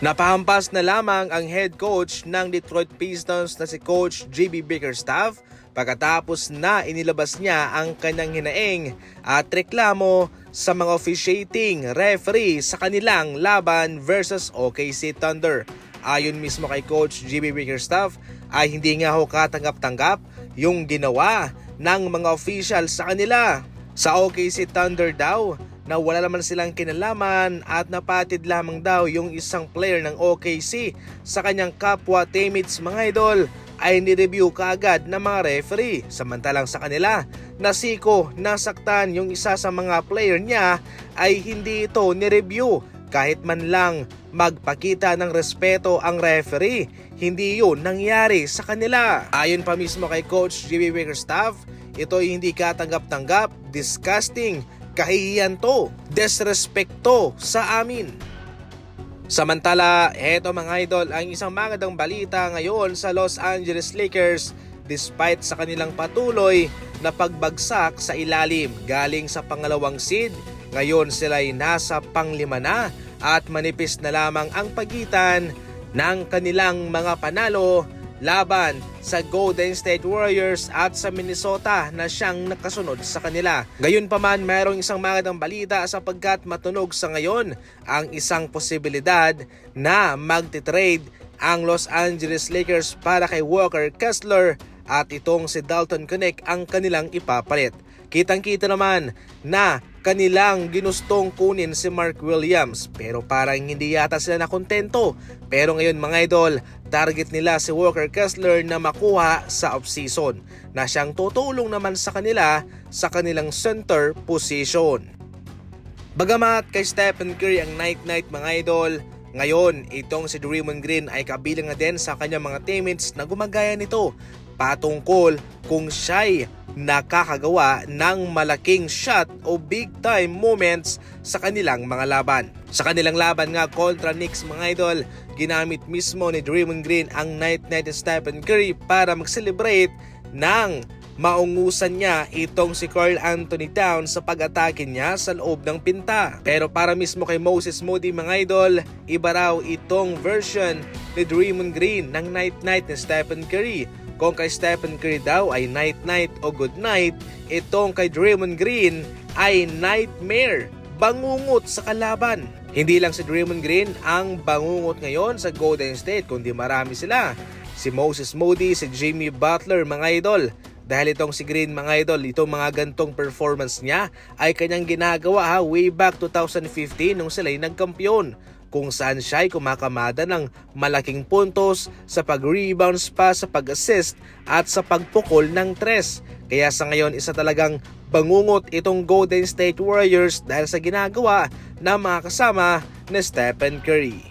Napahampas na lamang ang head coach ng Detroit Pistons na si Coach JB Bickerstaff pagkatapos na inilabas niya ang kanyang hinaing at reklamo sa mga officiating referee sa kanilang laban versus OKC Thunder. Ayon mismo kay Coach JB Bickerstaff ay hindi nga ho katanggap-tanggap yung ginawa ng mga official sa kanila. Sa OKC Thunder daw na wala naman silang kinalaman at napatid lamang daw yung isang player ng OKC sa kanyang kapwa teammates mga idol ay nireview kaagad ng mga referee. Samantalang sa kanila, nasiko nasaktan yung isa sa mga player niya ay hindi ito nireview. Kahit man lang magpakita ng respeto ang referee, hindi yun nangyari sa kanila. Ayon pa mismo kay Coach JB Bickerstaff, ito ay hindi katanggap-tanggap, disgusting, kahihiyan to, disrespecto sa amin. Samantala, eto mga idol, ang isang magandang balita ngayon sa Los Angeles Lakers despite sa kanilang patuloy na pagbagsak sa ilalim galing sa pangalawang seed. Ngayon sila ay nasa panglima na at manipis na lamang ang pagitan ng kanilang mga panalo laban sa Golden State Warriors at sa Minnesota na siyang nakasunod sa kanila. Gayunpaman, mayroong isang magandang balita sapagkat matunog sa ngayon ang isang posibilidad na magtitrade ang Los Angeles Lakers para kay Walker Kessler at itong si Dalton Knecht ang kanilang ipapalit. Kitang-kita naman na kanilang ginustong kunin si Mark Williams pero parang hindi yata sila nakontento. Pero ngayon mga idol, target nila si Walker Kessler na makuha sa offseason na siyang tutulong naman sa kanila sa kanilang center position. Bagamat kay Stephen Curry ang night-night mga idol, ngayon itong si Draymond Green ay kabilang na din sa kanyang mga teammates na gumagaya nito patungkol kung siya'y nakakagawa ng malaking shot o big time moments sa kanilang mga laban. Sa kanilang laban nga kontra Knicks mga idol, ginamit mismo ni Draymond Green ang night-night Stephen Curry para mag-celebrate ng maungusan niya itong si Karl Anthony Towns sa pag-atake niya sa loob ng pinta. Pero para mismo kay Moses Moody mga idol, iba raw itong version ni Draymond Green ng night-night ni Stephen Curry. Kung kay Stephen Curry daw ay night-night o good night, itong kay Draymond Green ay nightmare, bangungot sa kalaban. Hindi lang si Draymond Green ang bangungot ngayon sa Golden State, kundi marami sila. Si Moses Moody, si Jimmy Butler mga idol. Dahil itong si Green mga idol, itong mga gantong performance niya ay kanyang ginagawa way back 2015 nung sila'y nagkampiyon, kung saan siya ay kumakamada ng malaking puntos sa pag-rebounds pa, sa pag-assist at sa pagpukol ng tres. Kaya sa ngayon isa talagang bangungot itong Golden State Warriors dahil sa ginagawa ng mga kasama ni Stephen Curry.